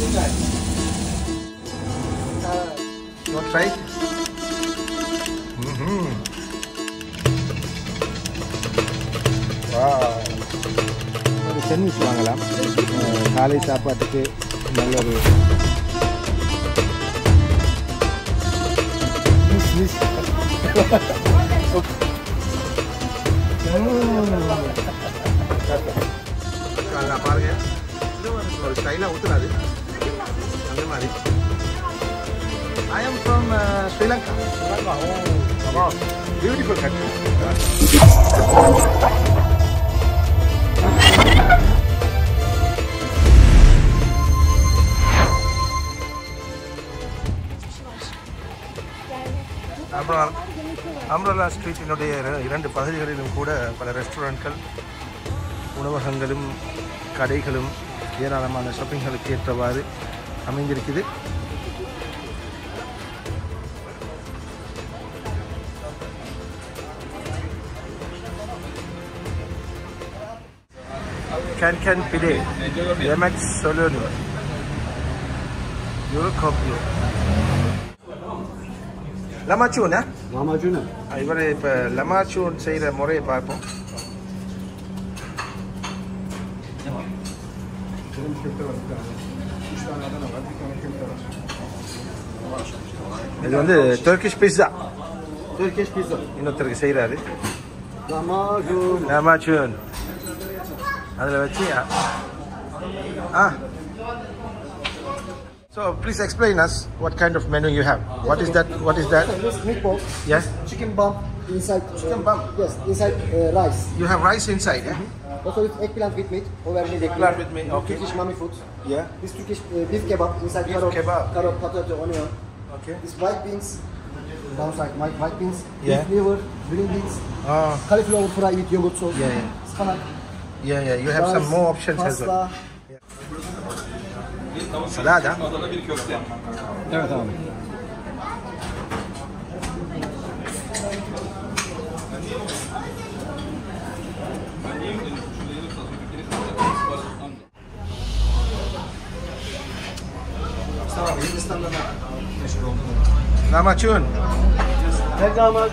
You want to try it? Wow. ஒரு sandwich வாங்கலாம். காலை சாப்பாட்டுக்கு நல்ல ஒரு பாருங்க ஒரு ஸ்டைலாக ஊற்றுறாது அந்த மாதிரி. I am from Sri Lanka. Oh, beautiful country. அப்புறம் அம்ரலா ஸ்ட்ரீட்டினுடைய 2 பகுதிகளிலும் கூட பல ரெஸ்டாரண்ட்கள், உணவகங்களும் கடைகளும் ஏராளமான ஷாப்பிங்களுக்கு ஏற்றவாறு அமைந்திருக்குது. Can Pide, Yemek Solonu, Eurocopio. Lamachun, eh? Lamachun. இவர் இப்போ லமாச்சூன் செய்கிற முறையை பார்ப்போம். இது வந்து டர்க்கிஷ் பிஸ்ஸா. Turkish pizza. இன்னொருத்தருக்கு செய்கிறாரு. Lamachun. லமாச்சூன் அதில் வச்சு So please explain us what kind of menu you have. What is that? What is that? This meatball. Yes. Chicken bump inside. Chicken bump. Yes, inside rice. You have rice inside, yeah? Also with eggplant with meat. Over with Eggplant with meat, okay. Turkish mummy food. Yeah. This Turkish beef kebab inside Beef carrot, kebab. carrot, potato, onion. Okay. This white beans. Downside white beans. Yeah. Beef liver, green beans. Oh. Cauliflower fry with yogurt sauce. Yeah, yeah. Spinach. Yeah. You have some more options as well. Salada. Evet abi. Lamachun. Ne zaman?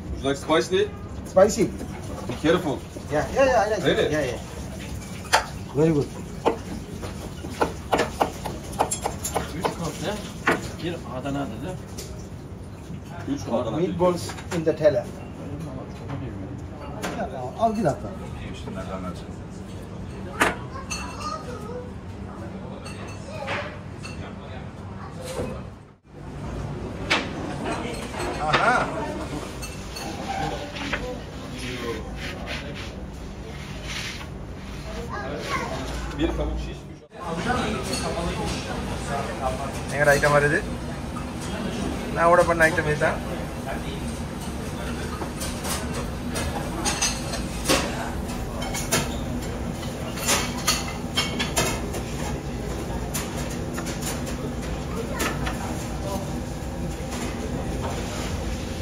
Would you like spicy? Spicy. Be careful. Yeah, I like Really? it. Yeah. Very good. Bir Adana'da da 3 Adana. Meatballs in the teller. Al bir dakika. Aha. Bir tavuk şiş. எங்கட item வருது. நான் order பண்ண item இதுதான்.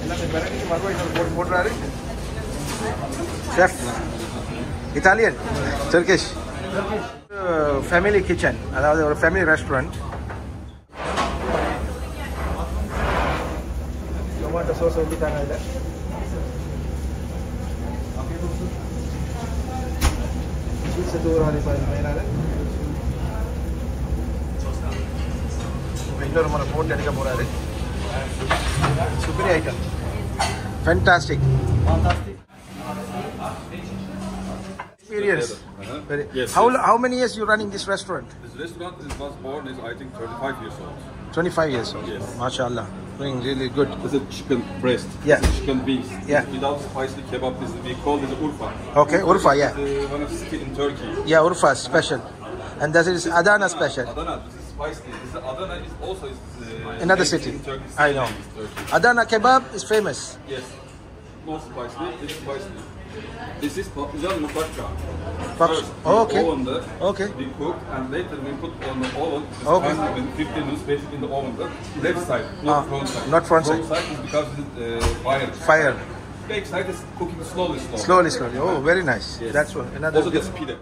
எல்லாமே வெரைட்டிக்கு மறுபடியும் போடுறாரு. Chef Italian, Turkish, family kitchen, அதாவது ஒரு ஃபேமிலி ரெஸ்டாரண்ட். டொமாட்டோ சோஸ் ஊற்றிட்டாங்க அதில். ஸ்வீட்ஸை தூரம் மேலாக இன்னொரு முறை போட்டு எடுக்க போகிறாரு. Super item. Fantastic. Experience. Yes. How many years you running this restaurant? This restaurant was born is I think 25 years old. 25 years old. Yes. MashaAllah. Doing really good. This is chicken breast. Yeah. This is chicken wings. Yeah. Without spicy kebab, this is, we call this Urfa. Okay, Urfa, yeah. This is one of the city in Turkey. Yeah, Urfa special. And that is Adana special. Adana, this is spicy. This is Adana is also Another city. In Turkey, I know. Turkey. Adana kebab is famous. Yes. No spicy. It's spicy. This is patlıcan musakka. First, okay. Oven there. Okay. We cook and later we put on the oven. It's Okay. 15 minutes basically in the oven. The left side, not front side. not front side. Front side is because it's fire. Fire. Back side is cooking slowly. Slowly. Oh, very nice. Yes. That's one. Another Also good. this pide.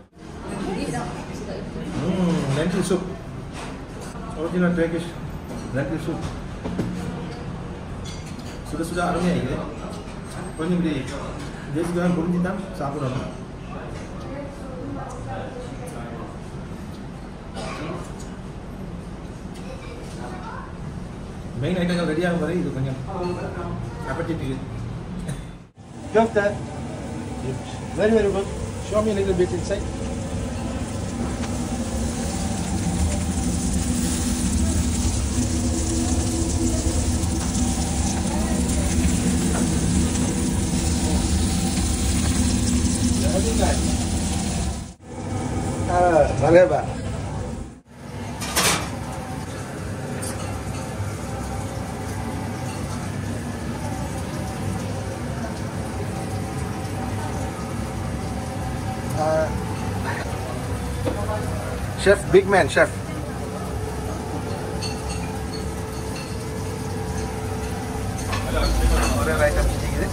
lentil soup. Original Turkish lentil soup. Sudah anunya ini. Pokoknya beli. Dia sudah belum hitam, sapu nama. Main item yang ready ஆகும் வரை இது கொஞ்சம் appetite. Köfte. Very good. Show me a little bit inside. Very nice. Maleba. Chef, big man, chef. Order item ಇದೆ.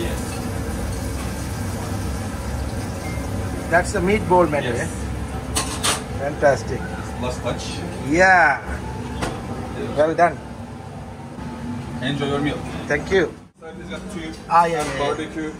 Yes. That's the meat bowl menu. Yes. Eh? Fantastic. Last touch. Yeah. Well done. Enjoy your meal. Thank you. It's got two. Yeah. Barbecue.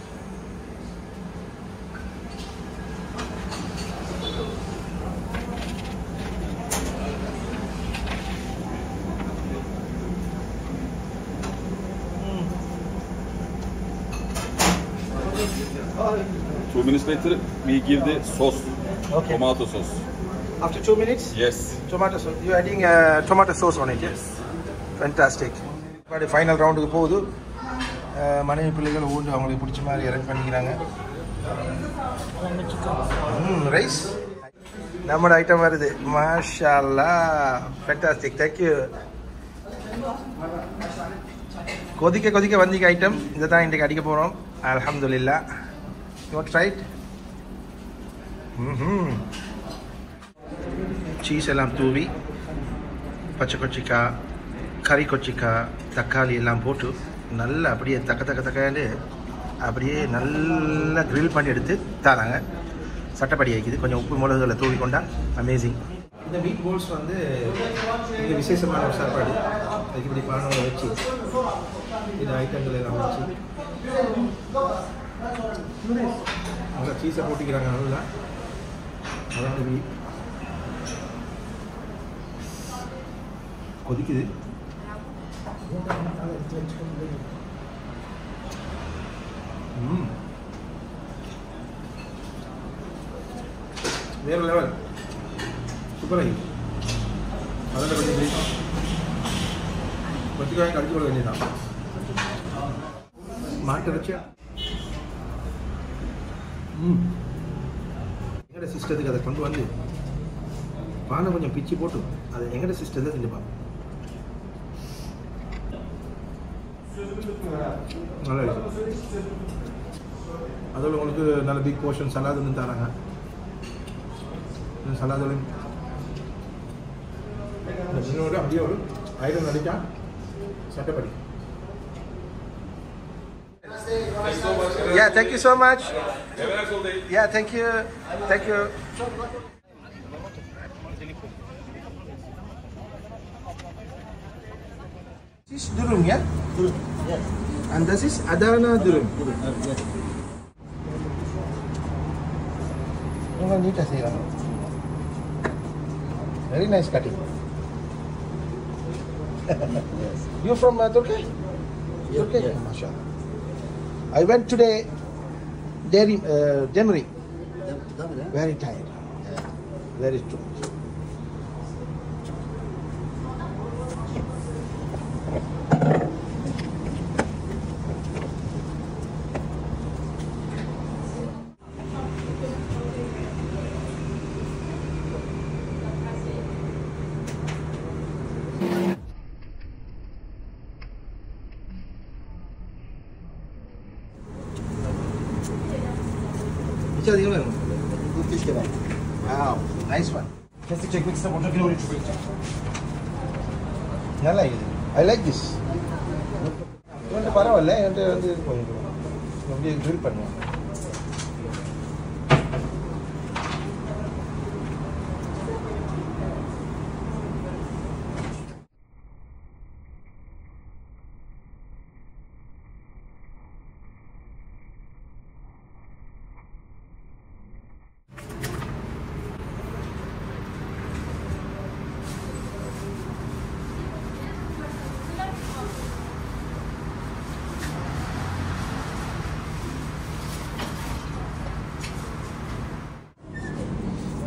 Two minutes later, we give the sauce. Okay. Tomato sauce. After 2 minutes, Yes. tomato sauce. You're adding tomato sauce on it. Yes. Fantastic. But final round போகுது. மனைவி பிள்ளைகள் ஊண்டு அவங்களுக்கு பிடிச்ச மாதிரி arrange பண்ணிக்கிறாங்க. Rice நம்மளோட item வருது. மாஷா அல்லாஹ். Fantastic. Thank you. கொதிக்க வந்திக்க ஐட்டம் இதை தான் இன்றைக்கு அடிக்க போகிறோம். அல்ஹம்துலில்லாஹ். You want to try it? Cheese எல்லாம் தூவி பச்சை கொச்சிக்காய் கறி கொச்சிக்காய் தக்காளி எல்லாம் போட்டு நல்லா அப்படியே தக்கன்னு அப்படியே நல்லா கிரில் பண்ணி எடுத்து தராங்க. சட்டப்படி ஆகிக்குது. கொஞ்சம் உப்பு மிளகுகளை தூவி கொண்டா அமேசிங். இந்த மீட் போல்ஸ் வந்து மிக விசேஷமான ஒரு சாப்பாடு. அதுக்கு இப்படி பானங்களை வச்சு இந்த ஐட்டங்கள் எல்லாம் வச்சு நல்லா சீஸை போட்டிக்கிறாங்க. நல்லா அதாவது கொதிக்குது. வேறு லெவல். சூப்பராக அதில் கொஞ்சம் கொச்சிக்காய் கடிச்சு கொள்ள வேண்டியதான். மாட்டை வச்சு எங்கட சிஸ்டத்துக்கு அதை கொண்டு வந்து பானை கொஞ்சம் பிச்சு போட்டு அதை எங்கட சிஸ்டத்தை செஞ்சுப்பாங்க. நல்லா இருக்கு. அதில் உங்களுக்கு நல்ல பிக் போர்ஷன் சலாது ஒன்று தராங்க. சலாதுலையும் அப்படியே ஒரு ஐட்டம் நடிச்சா சட்டப்படி. Yeah, thank you so much. Have a nice day. Yeah, thank you. This is durum, yeah? Yes. And this is Adana durum. Yes. Neat as very nice cutting. Yes. You from Turkey? Yes. Turkey? Yes. MashaAllah. I went today, January. Very tired. Very true. கொஞ்சம் அதிகமாக இருக்கும். Good fish kebab. Wow, nice one. Kestik çekmek istedim. Orta kiloyu çekmek. நல்லா இருக்குது. I like this. இவன்ட்டு பரவாயில்ல, இவன்ட்டு வந்து இது கொஞ்சம் அப்படியே க்ரில் பண்ணுவாங்க.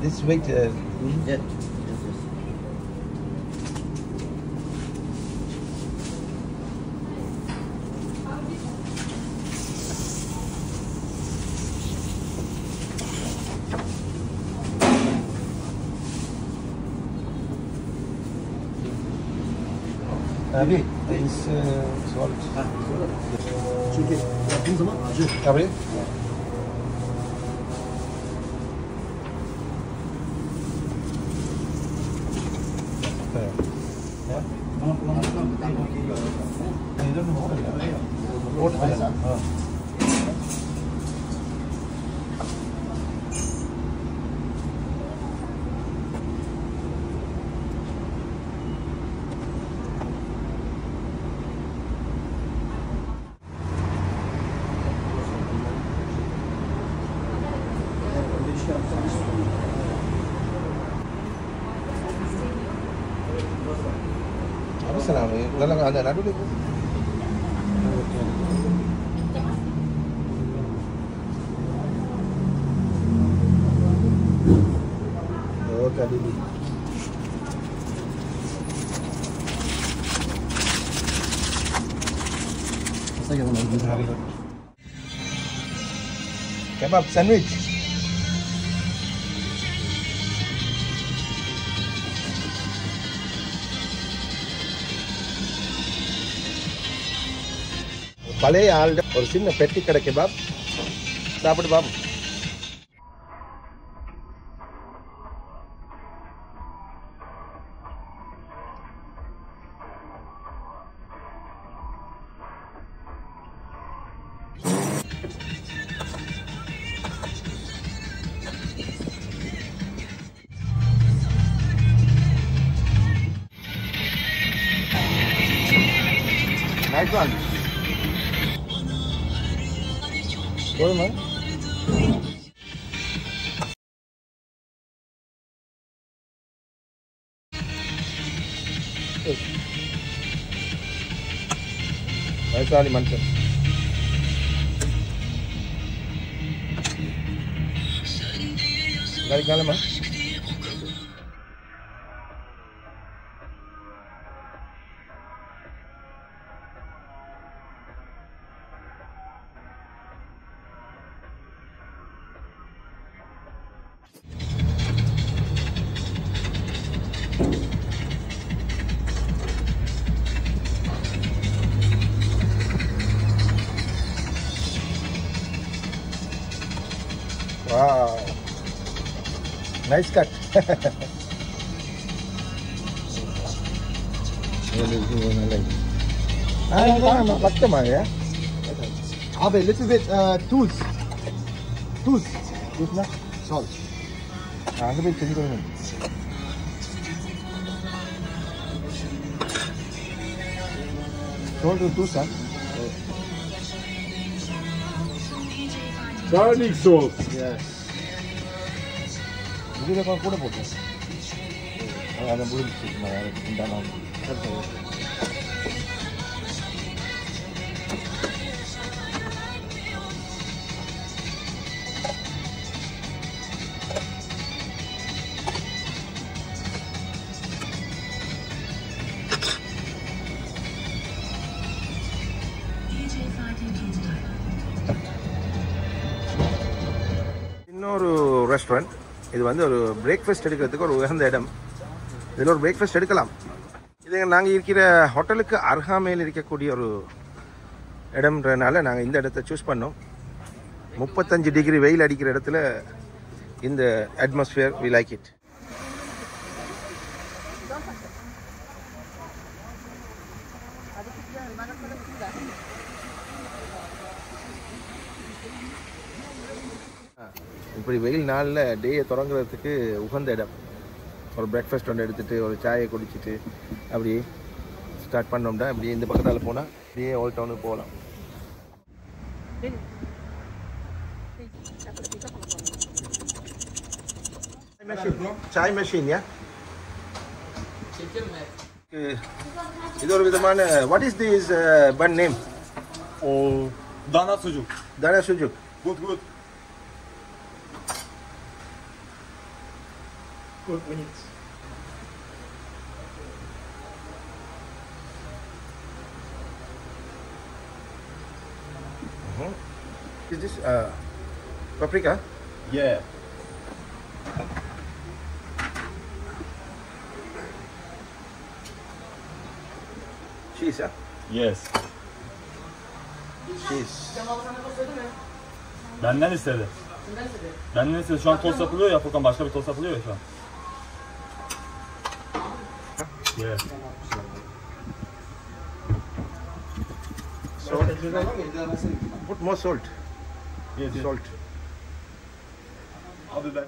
This weight, Yes. Abi, this salt. Çünkü yaptığın zaman acı. Abi, Bana kullanmaktan bir tane okey yok. neden mi oldu ya? Orta. Ha. Öyle bir şey yapsan hiç sorun yok. Apa dalam ada nadu dulu. Oh, kali ini. Saya kadang lagi hari. Kebab sandwich. பழைய ஆள்ட ஒரு சின்ன பெட்டி கடை kebab சாப்பிட்டு பாப்போம். Nice one. போதுமா? வயசாளி மனுஷன். கறிக்காலமா? Wow, nice cut. ya. Abi, little bit tools. Tools. Tools Salt. அங்கே போய் செஞ்சுக்கணும். Salt tools. Garlic sauce. Yes. இதில் கூட போட்டேன். அதை முடிஞ்சிச்சு. இந்த இன்னொரு ரெஸ்டாரண்ட். இது வந்து ஒரு பிரேக்ஃபாஸ்ட் எடுக்கிறதுக்கு ஒரு உகந்த இடம். இதில் ஒரு பிரேக்ஃபாஸ்ட் எடுக்கலாம். இது நாங்கள் இருக்கிற ஹோட்டலுக்கு அருகாமையில் இருக்கக்கூடிய ஒரு இடம்ன்றனால நாங்கள் இந்த இடத்த சூஸ் பண்ணோம். 35 டிகிரி வெயில் அடிக்கிற இடத்துல இந்த அட்மாஸ்பியர் வி லைக் இட். இப்படி வெயில் நாளில் டேயை தொடங்குறதுக்கு உகந்த இடம். ஒரு பிரேக்ஃபாஸ்ட் ஒன்று எடுத்துகிட்டு ஒரு சாயை குடிச்சிட்டு அப்படியே ஸ்டார்ட் பண்ணோம்னா அப்படியே இந்த பக்கத்தால் போனால் அப்படியே ஓல்ட் டவுனுக்கு போகலாம். சாய் மெஷின் யா இது ஒரு விதமான what is this bun name? Dana sucuk. தானா சுஜுக். Good, good. Good minutes. Is this paprika? Yeah. Cheese, huh? Yes. Cheese. Benden istedi. Benden istedi. Şu an tost yapılıyor ya Furkan. Başka bir tost yapılıyor ya şu an. Yeah. Salt. Put more salt. Yes, yes. Salt. Abi ben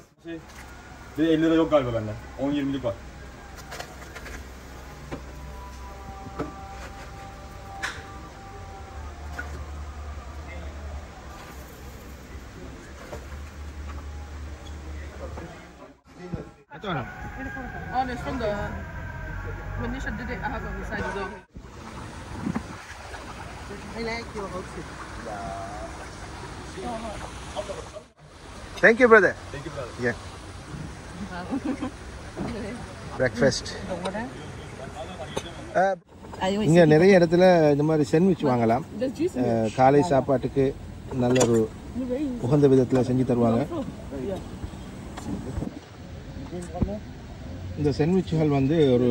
bir de 50 lira yok galiba benden. 10-20'lik var. Oh, it's from the... When Nisha did it, I have it on the side as well. I like your outfit. Thank you, brother. Thank you brother. Yeah. Breakfast. இங்கே நிறைய இடத்துல இந்த மாதிரி sandwich வாங்கலாம். காலை சாப்பாட்டுக்கு நல்ல ஒரு உகந்த விதத்தில் செஞ்சு தருவாங்க. இந்த சாண்ட்விச்சுகள் வந்து ஒரு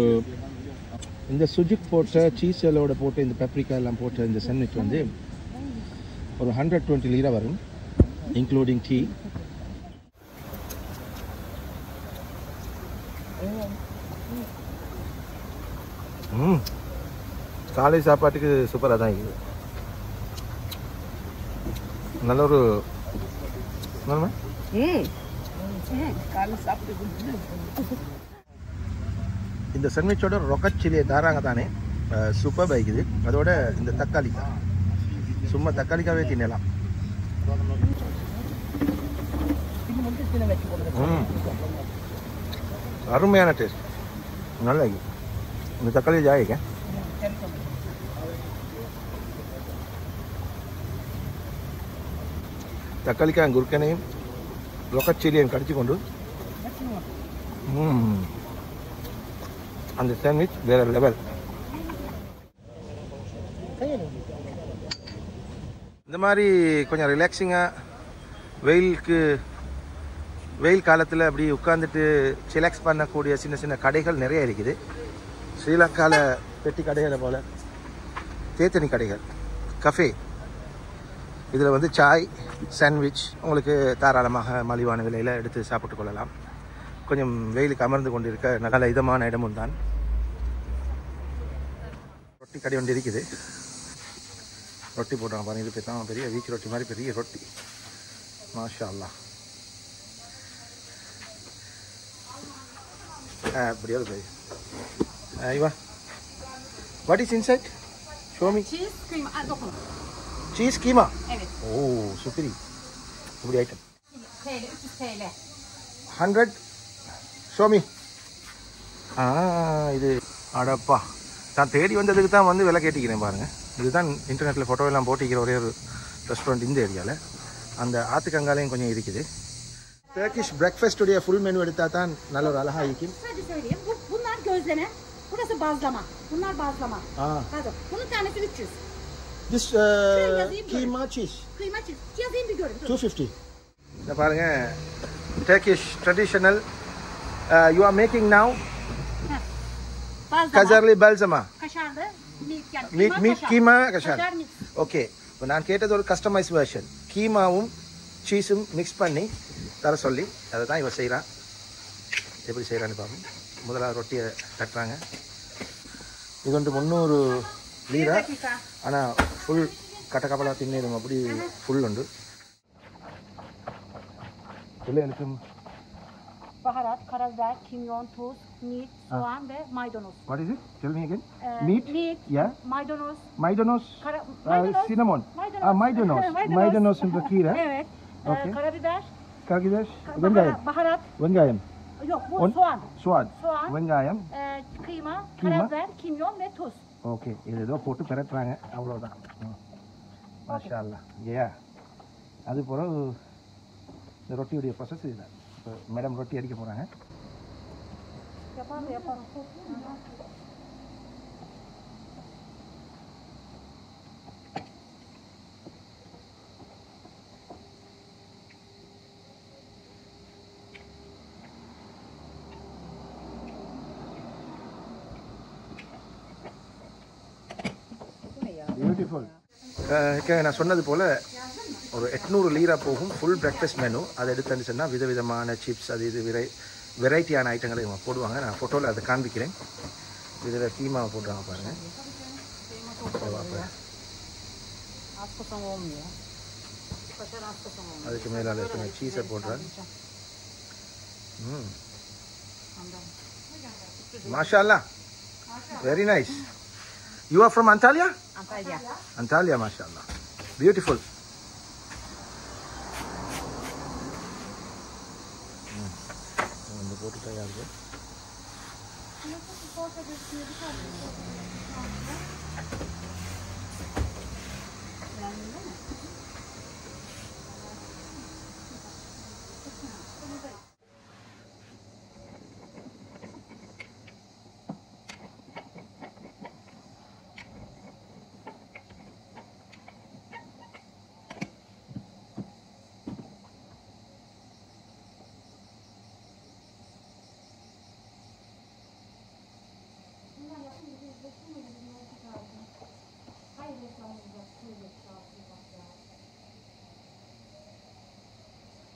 இந்த சுஜுக் போட்ட சீஸ் எல்லோட போட்டு இந்த பெப்ரிக்கா எல்லாம் போட்ட இந்த சாண்ட்விச் வந்து ஒரு 120 லீரா வரும், இன்க்ளூடிங் டீ. காலை சாப்பாட்டுக்கு சூப்பராக தான் இருக்குது. நல்ல ஒரு இந்த சாண்ட்விச்சோட ரொக்கட் சில்லியை தாராங்க தானே, சூப்பர் இருக்குது. அதோட இந்த தக்காளிக்காய் சும்மா தக்காளிக்காவே தின்னலாம். அருமையான டேஸ்ட், நல்லா இருக்குது. இந்த தக்காளி ஜாயிக்க தக்காளிக்காய் குறுக்கனையும் ரொக்கட் சில்லியையும் கடிச்சு கொண்டு அந்த சாண்ட்விச் வேற லெவல். இந்த மாதிரி கொஞ்சம் ரிலாக்ஸிங்காக வெயில் காலத்தில் அப்படி உட்காந்துட்டு சிலாக்ஸ் பண்ணக்கூடிய சின்ன சின்ன கடைகள் நிறைய இருக்குது. ஸ்ரீலங்காவில் பெட்டி கடைகளை போல் தேத்தனி கடைகள், கஃபே. இதில் வந்து சாய், சாண்ட்விச் உங்களுக்கு தாராளமாக மலிவான விலையில் எடுத்து சாப்பிட்டு கொள்ளலாம். கொஞ்சம் வெயிலுக்கு அமர்ந்து கொண்டிருக்க நல்ல இதமான இடமும் தான். ரொட்டி கடை ஒன்று இருக்குது. ரொட்டி போட்டாங்க பாருங்க. இது தான் பெரிய வீச்சு ரொட்டி மாதிரி பெரிய ரொட்டி. மாஷா அல்லாஹ். அப்படியே ஒரு பெரிய ஐவா. What is inside? Show me. Cheese cream. Cheese keema. Evet. Oh சூப்பரி. இப்படி item TL 300 TL. 100. Show me. இது அடப்பா, நான் தேடி வந்ததுக்கு தான் வந்து விலை கேட்டிக்கிறேன் பாருங்கள். இதுதான் இன்டர்நெட்டில் ஃபோட்டோ எல்லாம் போட்டிக்கிற ஒரே ஒரு ரெஸ்டாரண்ட் இந்த ஏரியாவில். அந்த ஆத்துக்கங்காலையும் கொஞ்சம் இருக்குது. டர்க்கிஷ் பிரேக்ஃபாஸ்டுடைய ஃபுல் மெனு எடுத்தால் தான் நல்ல ஒரு அழகாக இருக்கும். Sadece söyleyeyim. Bunlar gözleme. Burası bazlama. Bunlar bazlama. Pardon. Bunun tanesi 300. This keema cheese. Kıyma cheese. Yazayım bir görün. 250. இந்த பாருங்க, Turkish traditional you are making now கஜர்லி பல்சமா. Kaşarlı. மீட் கீமா கஷார். Kaşar mix. ஓகே, இப்போ நான் கேட்டது ஒரு கஸ்டமைஸ் வெர்ஷன். கீமாவும் சீஸும் மிக்ஸ் பண்ணி தர சொல்லி அதை தான் இவன் செய்கிறான். எப்படி செய்கிறான்னு பார்ப்போம். முதலாவது ரொட்டியை தட்டுறாங்க. இது வந்து 300 லீரா. ஆனால் ஃபுல் கட்டக்கப்பலாக தின்னிடும் அப்படி ஃபுல் உண்டு. பிள்ளைகளுக்கும் baharat, karabiber, kimyon, tuz, meat, soğan ve maydanoz. What is it? Tell me again. Meat? Yeah. Maydanoz. Maydanoz. Maydanoz. Cinnamon. Maydanoz. Maydanoz untuk kira. Evet. Okay. Karabiber. Karabiber. Vengayam. Baharat. Vengayam. Yok bu soğan. Soğan. Soğan. Vengayam. Kıyma, karabiber, kimyon ve tuz. Okay. இதை போட்டு பெரட்டுறாங்க. அவ்வளோதான். மாஷா அல்லாஹ். Yeah. அது போல இந்த ரொட்டியுடைய process இதுதான். Madam ரொட்டி அடிக்க போகிறாங்க. Yaparım. பியூட்டிஃபுல். நான் சொன்னது போல் ஒரு 800 லீரா போகும் ஃபுல் பிரேக்ஃபாஸ்ட் மெனு. அதை எடுத்துன்னு சொன்னால் விதவிதமான சிப்ஸ் அது இது வெரைட்டியான ஐட்டங்களை இவங்க போடுவாங்க. நான் ஃபோட்டோவில் அதை காண்பிக்கிறேன். இதில் கீமாவை போடுறாங்க பாருங்கள். அதுக்கு மேலே கொஞ்சம் சீஸை போடுறாங்க. மாஷா அல்லாஹ். Very nice. You are from Antalya? Antalya. Antalya, mashallah. Beautiful. போட்டு தயார்.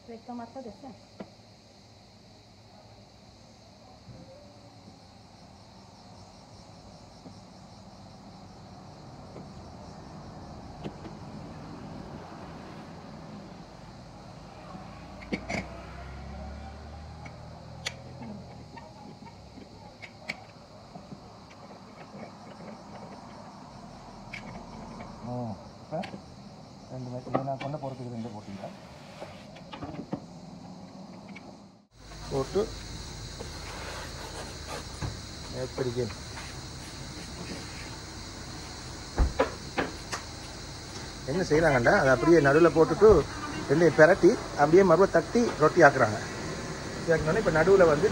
Reklam atla desene. நான் கொண்ட போகிறதுக்கு 2 போட்டிங்க போட்டு எப்படி என்ன செய்கிறாங்கண்டா அதை அப்படியே நடுவில் போட்டுட்டு 2 பெரட்டி அப்படியே மறுபடியும் தட்டி ரொட்டி ஆக்குறாங்க. ஆக்கினோன்னே இப்போ நடுவில் வந்து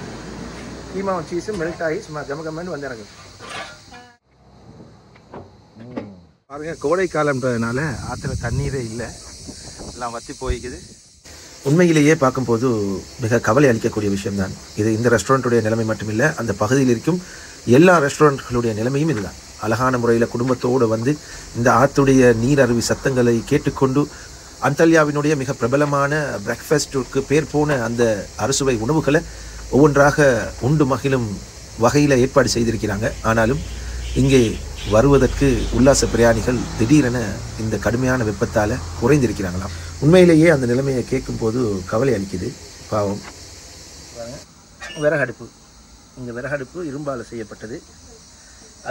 கீமாவும் சீஸும் மெல்ட் ஆகி சும்மா கமகமன்னு வந்து எனக்கு பாருங்க. கோடை காலம்ன்றதுனால ஆற்றுல தண்ணீரே இல்லை, எல்லாம் வற்றி போய்க்குது. உண்மையிலேயே பார்க்கும்போது மிக கவலை அளிக்கக்கூடிய விஷயம்தான் இது. இந்த ரெஸ்டாரண்ட்டுடைய நிலைமை மட்டுமில்லை, அந்த பகுதியில் இருக்கும் எல்லா ரெஸ்டாரண்ட்களுடைய நிலைமையும் இதுதான். அழகான முறையில் குடும்பத்தோடு வந்து இந்த ஆற்றுடைய நீர் அருவி சத்தங்களை கேட்டுக்கொண்டு அந்தல்யாவினுடைய மிக பிரபலமான பிரேக்ஃபாஸ்ட்டுக்கு பேர் போன அந்த அறுசுவை உணவுகளை ஒவ்வொன்றாக உண்டு மகிழும் வகையில் ஏற்பாடு செய்திருக்கிறாங்க. ஆனாலும் இங்கே வருவதற்கு உல்லாச பிரயாணிகள் திடீரென இந்த கடுமையான வெப்பத்தால் குறைந்திருக்கிறாங்களாம். உண்மையிலேயே அந்த நிலைமையை கேட்கும்போது கவலை அளிக்குது. பாவம். விறகடுப்பு, இந்த விறகடுப்பு இரும்பால் செய்யப்பட்டது.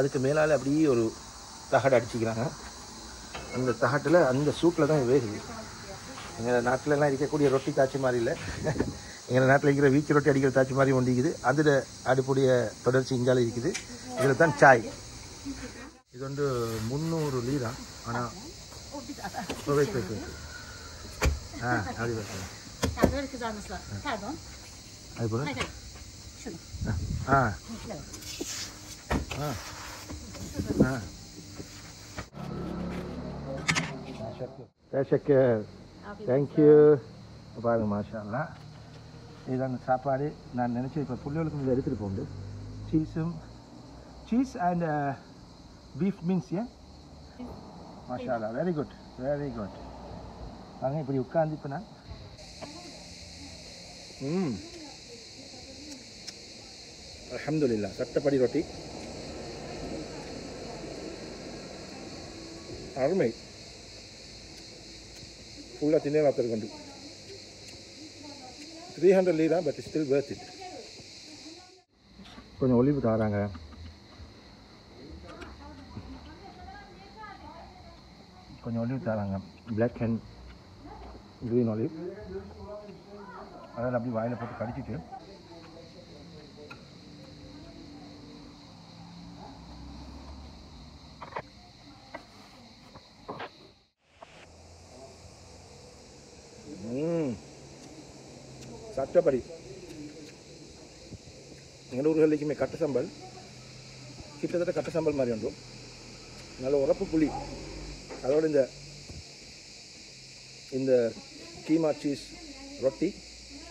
அதுக்கு மேலால் அப்படியே ஒரு தகடு அடிச்சுக்கிறாங்க. அந்த தகட்டில் அந்த சூட்டில் தான் வேகுது. எங்கள் நாட்டிலலாம் இருக்கக்கூடிய ரொட்டி தாச்சி மாதிரி இல்லை, எங்கள் நாட்டில் இருக்கிற வீச்சு ரொட்டி அடிக்கிற தாச்சி மாதிரி ஒண்டிக்குது. அதில் அடுப்புடைய தொடர்ச்சி இங்கால இருக்குது. இதில் தான் சாய். இது வந்து 300 லீரா. ஆனால் hadi bakalım. Yani böyle kızarmışlar. Pardon. Hayır bunu. Hayır. Şunu. Ha. Evet. Ha. Ha. Teşekkür. Thank you. பாருங்க மாஷால்லா. இதான் சாப்பாடு. நான் நினச்சேன் இப்போ புள்ளிகளுக்கு இதை எடுத்துகிட்டு போகுது. சீஸ் அண்ட் பீஃப் மீன்ஸ் ஏ மாஷால்லா. Very good, very good. வாங்க இப்படி உட்காந்து இப்போ நான் அல்ஹம்துலில்லாஹ். சட்டப்படி ரொட்டி அருமை. ஃபுல்லாக தின்னே பார்த்துருக்கண்டு 300 lira, but still worth it. கொஞ்சம் ஒலிவு தாராங்க. கொஞ்சம் ஒலிவு தாராங்க. Black and green olive. அதில் அப்படி வாயில் போட்டு கடிச்சிட்டு சட்டப்படி. எங்கள் ஊர்களுக்குமே கட்ட சம்பல் கிட்டத்தட்ட கட்ட சம்பல் மாதிரி உண்டு. நல்ல உரப்பு புளி, அதோடு இந்த கீமா சீஸ் ரொட்டி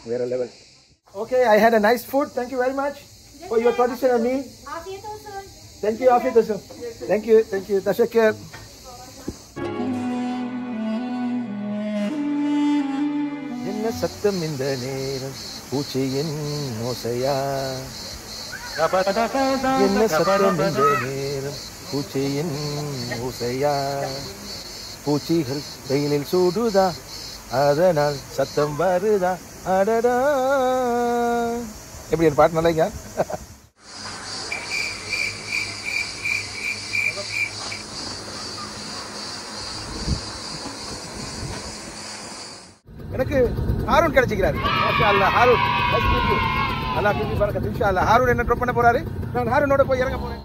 வேறு level. Okay, I had a nice food. Thank you very much for your traditional meal. Thank you, Afiyat Usum. Thank you. Tashakir. என்ன சத்தம் இந்த நேரம் பூச்சியின் ஓசையா? என்ன சத்தம் இந்த நேரம் பூச்சியின் ஓசையா? பூச்சிகள் வெயிலில் சூடுதா, அதனால் சத்தம் வருதா? அடடா. எப்படி என் பாட்டு நல்லா? எனக்கு ஹாரூன் கிடைச்சிக்கிறாரு. மாஷா அல்லாஹ். ஹாரூன் நல்லா பிரிஞ்சு பறக்க. இன்ஷா அல்லாஹ் ஹாரூன் என்ன ட்ராப் பண்ண போறாரு. நான் ஹாரூனோட போய் இறங்க போறேன்.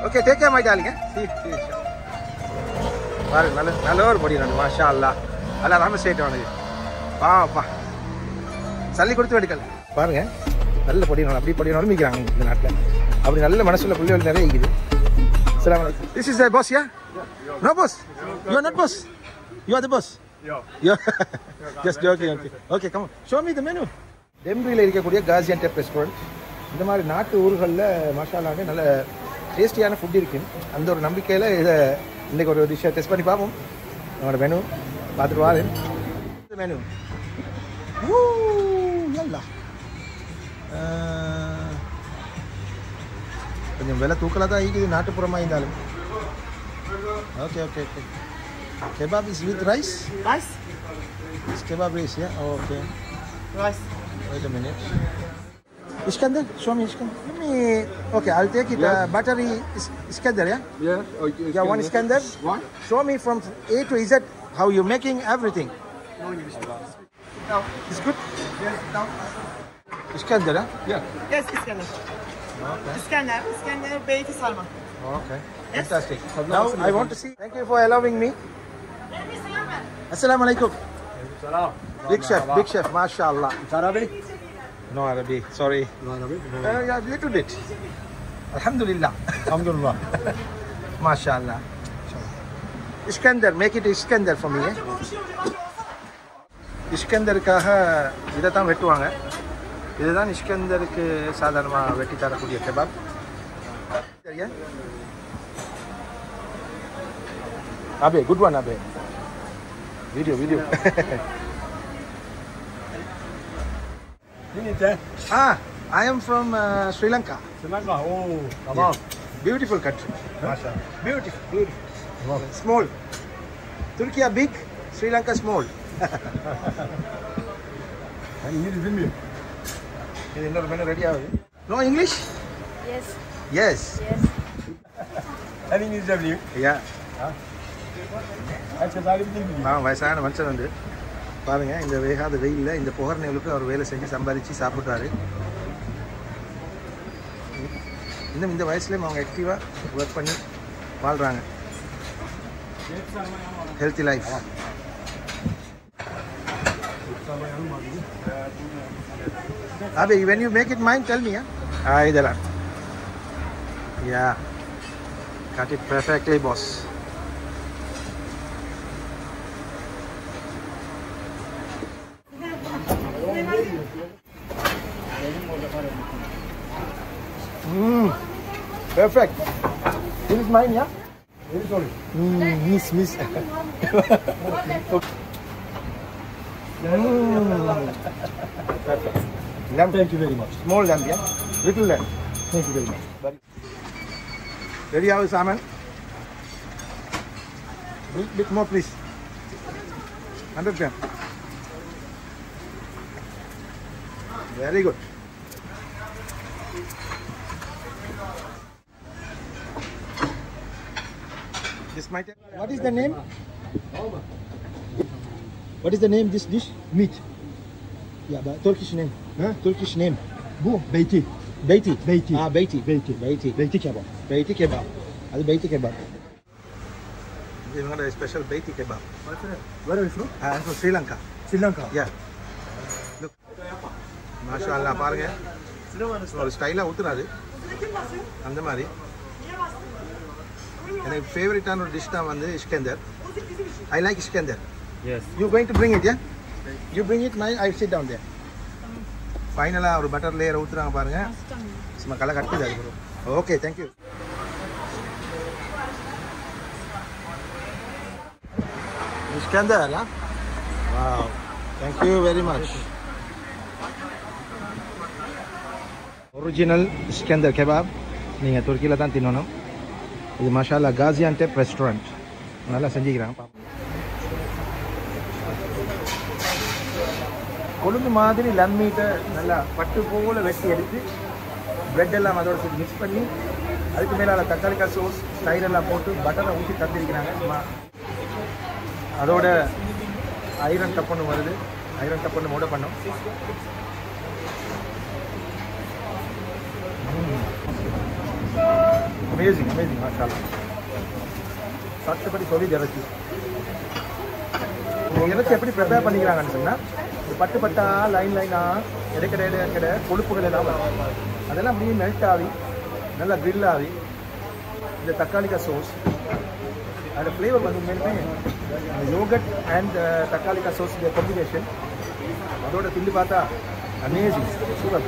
Okay, take care, my darling. See. பாருங்க, நல்ல ஒரு பொடி நான். மாஷா அல்லாஹ். அல்லாஹ் ரஹ்மத் செய்யட்டும் அவனுக்கு. பாப்பா சல்லி கொடுத்து எடுக்கல. பாருங்க, நல்ல பொடி நான். அப்படி பொடி நம்பிக்கிறாங்க இந்த நாட்டில். அப்படி நல்ல மனசுல புள்ளிகள் நிறைய இருக்குது. அஸ்ஸலாமு அலைக்கும். This is the boss, yeah? No boss. You are not boss. You are the boss. Yeah. Just joking. Okay, come on. Show me the menu. டெம்பிளில் இருக்கக்கூடிய காசியான்டெப் ரெஸ்டாரண்ட். இந்த மாதிரி நாட்டு ஊர்களில் மாஷா அல்லாஹ் நல்ல டேஸ்டியான ஃபுட் இருக்குது. அந்த ஒரு நம்பிக்கையில் இதை இன்றைக்கி ஒரு டிஷ்ஷை டெஸ்ட் பண்ணி பார்ப்போம். நம்மளோட மெனு பார்த்துட்டு வாரு. மெனு கொஞ்சம் விலை தூக்கலாக தான் இருக்குது நாட்டுப்புறமாக இருந்தாலும். Okay. Kebab is with rice? Rice? It's kebab rice, yeah? Oh, okay. Rice. Wait a minute. Iskandar, show me Iskandar. Give me. Okay, I'll take it. Yeah. Buttery Iskandar, yeah? Yeah. Okay. Yeah, one Iskandar. One. Show me from A to Z how you're making everything. No. It's good? Yes, no. Iskandar, huh? Yeah. Yes, Iskandar. Okay. Iskandar, beyti sarma. Okay. Yes. Fantastic. Now I want to see. Thank you for allowing me. Assalamu alaikum. Salam. Big chef, mashallah. Arabic? No Arabic, sorry. No Arabic? Yeah, little bit. Alhamdulillah. Alhamdulillah. Mashallah. Iskandar, make it Iskandar for me. இஸ்கந்தருக்காக இதை தான் வெட்டுவாங்க. இதுதான் இஸ்கந்தருக்கு சாதாரணமாக வெட்டி தரக்கூடிய kebab. சரியா அபே? Good one அபே. Video. I am from Sri Lanka. Sri Lanka? Oh, tamam. Beautiful country. Mashallah. Beautiful. Small. Turkey big, Sri Lanka small. Ben İngiliz bilmiyorum. இது இன்னொரு மெனு ரெடி ஆகுது. No English? Yes. Yes. Ben İngilizce biliyorum. Yeah. Ha? வயசான மனுஷன் வந்து பாருங்க இந்த வேகாத வெயிலில் இந்த புகர்நேலுக்கு அவர் வேலை செஞ்சு சம்பாதிச்சு சாப்பிட்றாரு. இன்னும் இந்த வயசுலேயும் அவங்க ஆக்டிவாக ஒர்க் பண்ணி வாழ்கிறாங்க. Healthy life. Abhi, when you make it mine, tell me, yeah? Idala. Yeah. Cut it perfectly, boss. Perfect. This is mine, yeah? Very sorry. Miss. Perfect. Lamb. Thank you very much. Small lamb, yeah? Little lamb. Thank you very much. Ready, how is Saman? Bit more, please. 100 gram. Very good. This might. What is the name? What is the name this dish? Meat. Yeah, but Turkish name. Huh? Turkish name. Bu beyti. Beyti. Beyti. Beyti. Beyti. Beyti. Beyti kebab. Beyti kebab. That's Beyti kebab. This is a special Beyti kebab. Where are you from? I'm from Sri Lanka. Sri Lanka. Yeah. Look. MashaAllah, பாருங்க. ஒரு ஸ்டைலா ஊத்துறாரு. அந்த மாதிரி. எனக்கு ஃபேவரட்டான ஒரு dish தான் வந்து Iskandar. I like Iskandar. Yes. You going to bring it, yeah? You bring it, I sit down there. Finally, ஒரு பட்டர் லேயர் ஊத்துறாங்க பாருங்க. சும்மா கலை கட்டுது அது bro. Okay, thank you. Iskandar, huh? Wow. Thank you very much. Original Iskandar kebab. நீங்க துருக்கியில தான் தின்னணும். இது மாஷாஅல்லா Gaziantep restaurant. நல்லா செஞ்சிக்கிறாங்க. கொழுந்து மாதிரி லம் மீட்டை நல்லா பட்டு போல வெட்டி எடுத்து பிரெட் எல்லாம் அதோட சேர்த்து மிக்ஸ் பண்ணி அதுக்கு மேலே தக்காளிக்காய் சோஸ் தயிர் எல்லாம் போட்டு பட்டரை ஊற்றி தந்திருக்கிறாங்க. அதோட ஐரன் டப்பன்னு வருது. ஐரன் டப்பன்னு மூட பண்ணோம். அமேசிங் மாஷாஅல்லா. சட்டப்படி சொல்லி இறச்சி இறச்சி எப்படி ப்ரிப்பேர் பண்ணிக்கிறாங்கன்னு சொன்னால் பட்டு பட்டா லைனா இடைக்கிட கொழுப்புகள் எல்லாம் வரும். அதெல்லாம் அப்படியே மெல்ட் ஆகி நல்லா கிரில் ஆகி இந்த தக்காளிக்காய் சோஸ் அதோட ஃப்ளேவர் வந்து உண்மையிலுமே யோகட் அண்ட் தக்காளிக்காய் சோஸ் காம்பினேஷன் அதோட திண்டு பார்த்தா அமேசிங் சூப்பர்.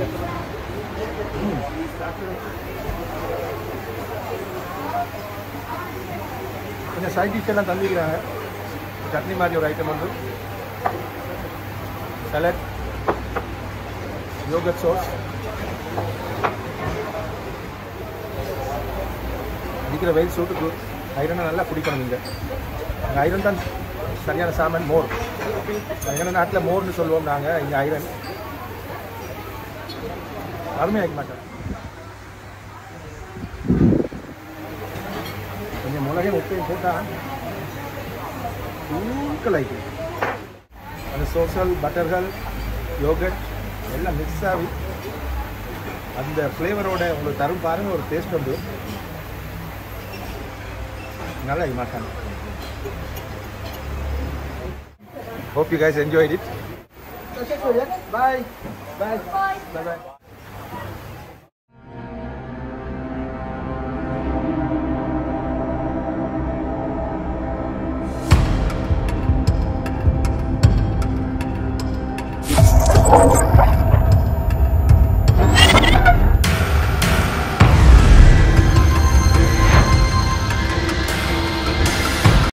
கொஞ்சம் சைட் டிஷ் எல்லாம் தந்துக்கிறாங்க. சட்னி மாதிரி ஒரு ஐட்டம் வந்து சலட் யோகட் சோஸ் அடிக்கிற வெயில் சூட்டுக்கு ஐரனை நல்லா குடிக்கணும். இங்கே ஐரன் தான் சரியான சாமான். மோர் எங்கள் நாட்டில் மோர்னு சொல்லுவோம் நாங்கள். இங்கே ஐரன் அருமையாக மாட்டோம். கொஞ்சம் மிளகையும் உப்பையும் போட்டால் தூக்கலாய்க்கு அந்த சோசல் பட்டர்கள் யோகட் எல்லாம் மிக்ஸ் ஆகி அந்த ஃப்ளேவரோட உங்களுக்கு தரும் பாருங்கள். ஒரு டேஸ்ட் வந்து நல்லா மாட்டாங்க. Hope you guys enjoyed it. Okay, bye. Bye. Bye. Bye.